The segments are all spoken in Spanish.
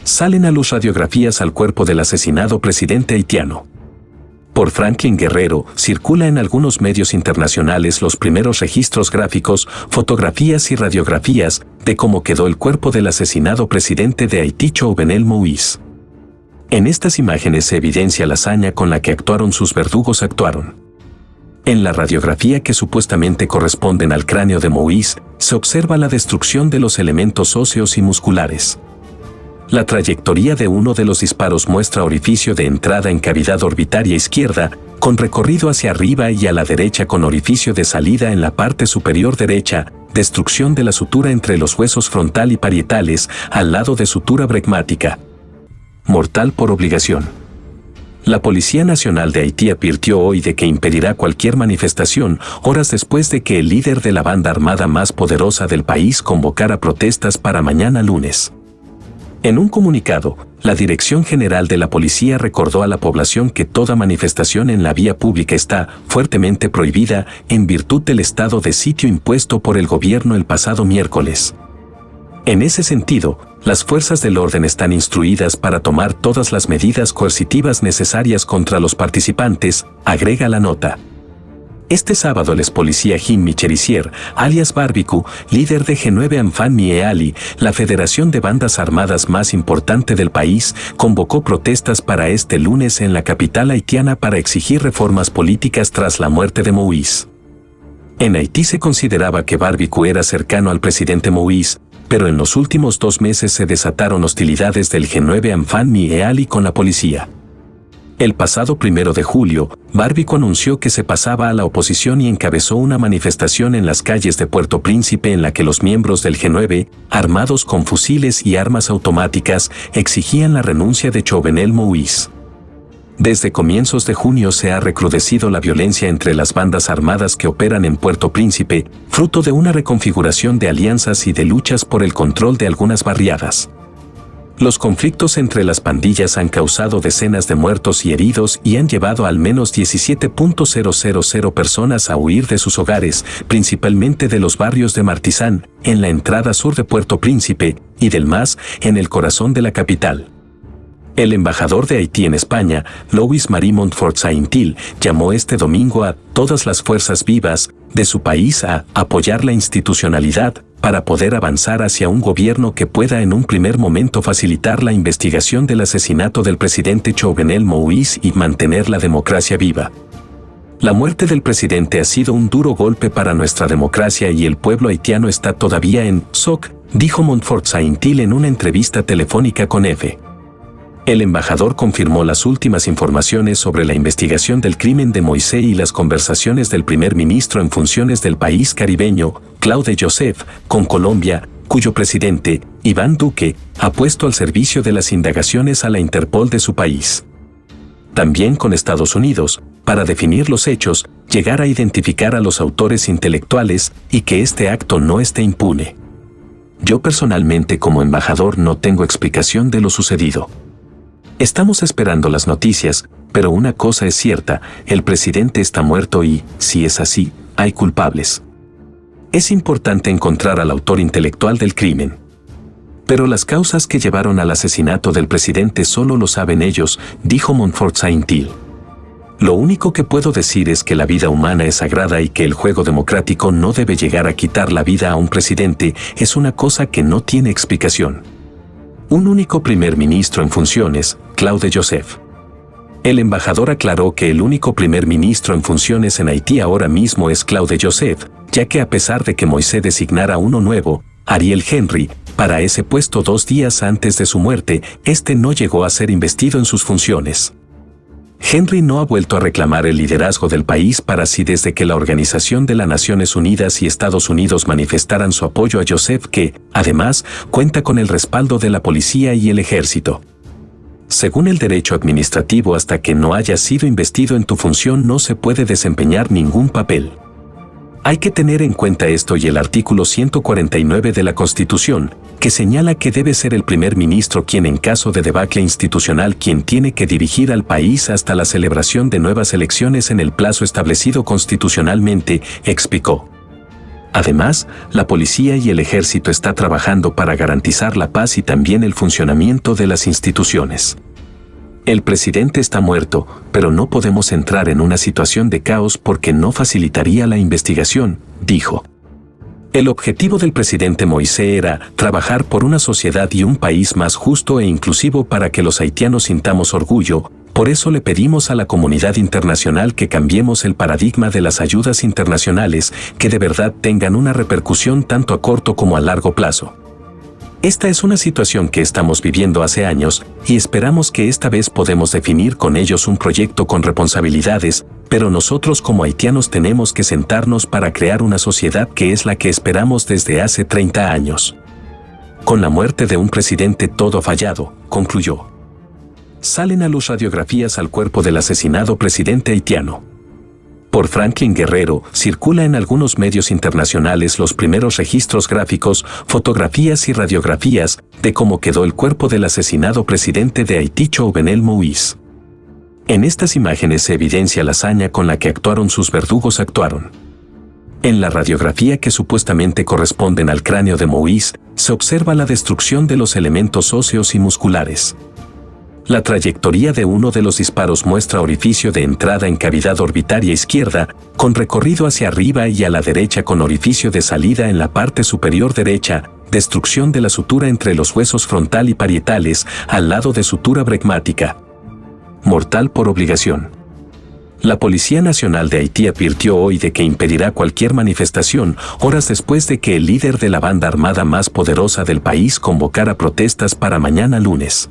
Salen a luz radiografías al cuerpo del asesinado presidente haitiano. Por Franklin Guerrero, circula en algunos medios internacionales los primeros registros gráficos, fotografías y radiografías de cómo quedó el cuerpo del asesinado presidente de Haití Jovenel Moïse. En estas imágenes se evidencia la hazaña con la que sus verdugos actuaron. En la radiografía que supuestamente corresponden al cráneo de Moïse, se observa la destrucción de los elementos óseos y musculares. La trayectoria de uno de los disparos muestra orificio de entrada en cavidad orbitaria izquierda, con recorrido hacia arriba y a la derecha con orificio de salida en la parte superior derecha, destrucción de la sutura entre los huesos frontal y parietales, al lado de sutura bregmática. Mortal por obligación. La Policía Nacional de Haití advirtió hoy de que impedirá cualquier manifestación, horas después de que el líder de la banda armada más poderosa del país convocara protestas para mañana lunes. En un comunicado, la Dirección General de la Policía recordó a la población que toda manifestación en la vía pública está fuertemente prohibida en virtud del estado de sitio impuesto por el gobierno el pasado miércoles. En ese sentido, las fuerzas del orden están instruidas para tomar todas las medidas coercitivas necesarias contra los participantes, agrega la nota. Este sábado el expolicía Jim Micherizier, alias Barbecue, líder de G9 Enfants Miéali, la federación de bandas armadas más importante del país, convocó protestas para este lunes en la capital haitiana para exigir reformas políticas tras la muerte de Moïse. En Haití se consideraba que Barbecue era cercano al presidente Moïse, pero en los últimos 2 meses se desataron hostilidades del G9 Enfants Miéali con la policía. El pasado 1 de julio, Barbecue anunció que se pasaba a la oposición y encabezó una manifestación en las calles de Puerto Príncipe en la que los miembros del G9, armados con fusiles y armas automáticas, exigían la renuncia de Jovenel Moïse. Desde comienzos de junio se ha recrudecido la violencia entre las bandas armadas que operan en Puerto Príncipe, fruto de una reconfiguración de alianzas y de luchas por el control de algunas barriadas. Los conflictos entre las pandillas han causado decenas de muertos y heridos y han llevado al menos 17.000 personas a huir de sus hogares, principalmente de los barrios de Martizán, en la entrada sur de Puerto Príncipe, y del Mas, en el corazón de la capital. El embajador de Haití en España, Louis-Marie Montfort-Saintil, llamó este domingo a todas las fuerzas vivas de su país a apoyar la institucionalidad para poder avanzar hacia un gobierno que pueda en un primer momento facilitar la investigación del asesinato del presidente Jovenel Moïse y mantener la democracia viva. La muerte del presidente ha sido un duro golpe para nuestra democracia y el pueblo haitiano está todavía en shock, dijo Montfort-Saintil en una entrevista telefónica con EFE. El embajador confirmó las últimas informaciones sobre la investigación del crimen de Moïse y las conversaciones del primer ministro en funciones del país caribeño, Claude Joseph, con Colombia, cuyo presidente, Iván Duque, ha puesto al servicio de las indagaciones a la Interpol de su país. También con Estados Unidos, para definir los hechos, llegar a identificar a los autores intelectuales y que este acto no esté impune. Yo personalmente como embajador no tengo explicación de lo sucedido. Estamos esperando las noticias, pero una cosa es cierta, el presidente está muerto y, si es así, hay culpables. Es importante encontrar al autor intelectual del crimen. Pero las causas que llevaron al asesinato del presidente solo lo saben ellos, dijo Montfort-Saintil. Lo único que puedo decir es que la vida humana es sagrada y que el juego democrático no debe llegar a quitar la vida a un presidente, es una cosa que no tiene explicación. Un único primer ministro en funciones, Claude Joseph. El embajador aclaró que el único primer ministro en funciones en Haití ahora mismo es Claude Joseph, ya que a pesar de que Moïse designara uno nuevo, Ariel Henry, para ese puesto 2 días antes de su muerte, este no llegó a ser investido en sus funciones. Henry no ha vuelto a reclamar el liderazgo del país para sí desde que la Organización de las Naciones Unidas y Estados Unidos manifestaran su apoyo a Joseph que, además, cuenta con el respaldo de la policía y el ejército. Según el derecho administrativo, hasta que no haya sido investido en tu función no se puede desempeñar ningún papel. Hay que tener en cuenta esto y el artículo 149 de la Constitución, que señala que debe ser el primer ministro quien en caso de debacle institucional quien tiene que dirigir al país hasta la celebración de nuevas elecciones en el plazo establecido constitucionalmente, explicó. Además, la policía y el ejército están trabajando para garantizar la paz y también el funcionamiento de las instituciones. El presidente está muerto, pero no podemos entrar en una situación de caos porque no facilitaría la investigación, dijo. El objetivo del presidente Moïse era trabajar por una sociedad y un país más justo e inclusivo para que los haitianos sintamos orgullo. Por eso le pedimos a la comunidad internacional que cambiemos el paradigma de las ayudas internacionales, que de verdad tengan una repercusión tanto a corto como a largo plazo. Esta es una situación que estamos viviendo hace años y esperamos que esta vez podemos definir con ellos un proyecto con responsabilidades, pero nosotros como haitianos tenemos que sentarnos para crear una sociedad que es la que esperamos desde hace 30 años. Con la muerte de un presidente todo ha fallado, concluyó. Salen a luz radiografías al cuerpo del asesinado presidente haitiano. Por Franklin Guerrero, circula en algunos medios internacionales los primeros registros gráficos, fotografías y radiografías de cómo quedó el cuerpo del asesinado presidente de Haití Jovenel Moïse. En estas imágenes se evidencia la hazaña con la que actuaron sus verdugos. En la radiografía que supuestamente corresponden al cráneo de Moïse, se observa la destrucción de los elementos óseos y musculares. La trayectoria de uno de los disparos muestra orificio de entrada en cavidad orbitaria izquierda, con recorrido hacia arriba y a la derecha con orificio de salida en la parte superior derecha, destrucción de la sutura entre los huesos frontal y parietales, al lado de sutura bregmática. Mortal por obligación. La Policía Nacional de Haití advirtió hoy de que impedirá cualquier manifestación, horas después de que el líder de la banda armada más poderosa del país convocara protestas para mañana lunes.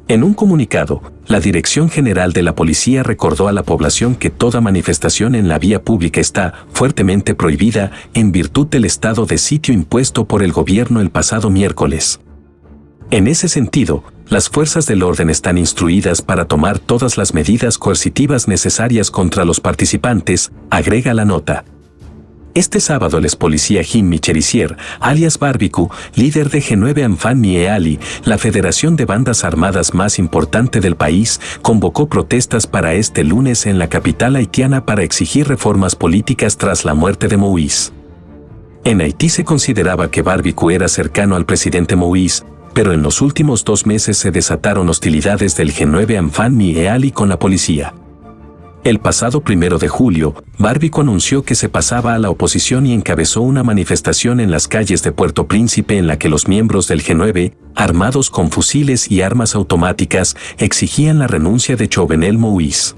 En un comunicado, la Dirección General de la Policía recordó a la población que toda manifestación en la vía pública está fuertemente prohibida en virtud del estado de sitio impuesto por el gobierno el pasado miércoles. En ese sentido, las fuerzas del orden están instruidas para tomar todas las medidas coercitivas necesarias contra los participantes, agrega la nota. Este sábado el expolicía Jim Micherizier, alias Barbecue, líder de G9 Enfants Miéali, la federación de bandas armadas más importante del país, convocó protestas para este lunes en la capital haitiana para exigir reformas políticas tras la muerte de Moïse. En Haití se consideraba que Barbecue era cercano al presidente Moïse, pero en los últimos 2 meses se desataron hostilidades del G9 Enfants Miéali con la policía. El pasado 1 de julio, Barbecue anunció que se pasaba a la oposición y encabezó una manifestación en las calles de Puerto Príncipe en la que los miembros del G9, armados con fusiles y armas automáticas, exigían la renuncia de Jovenel Moïse.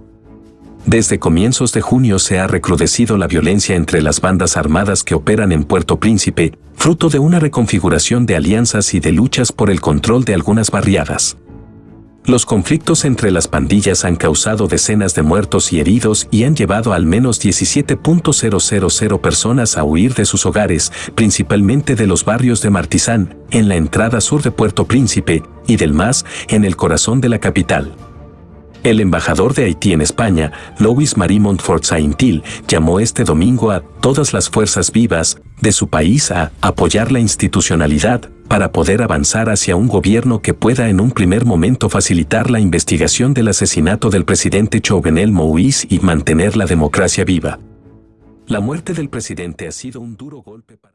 Desde comienzos de junio se ha recrudecido la violencia entre las bandas armadas que operan en Puerto Príncipe, fruto de una reconfiguración de alianzas y de luchas por el control de algunas barriadas. Los conflictos entre las pandillas han causado decenas de muertos y heridos y han llevado al menos 17.000 personas a huir de sus hogares, principalmente de los barrios de Martizán, en la entrada sur de Puerto Príncipe, y del Mas, en el corazón de la capital. El embajador de Haití en España, Louis-Marie Montfort-Saintil, llamó este domingo a todas las fuerzas vivas de su país a apoyar la institucionalidad para poder avanzar hacia un gobierno que pueda en un primer momento facilitar la investigación del asesinato del presidente Jovenel Moïse y mantener la democracia viva. La muerte del presidente ha sido un duro golpe para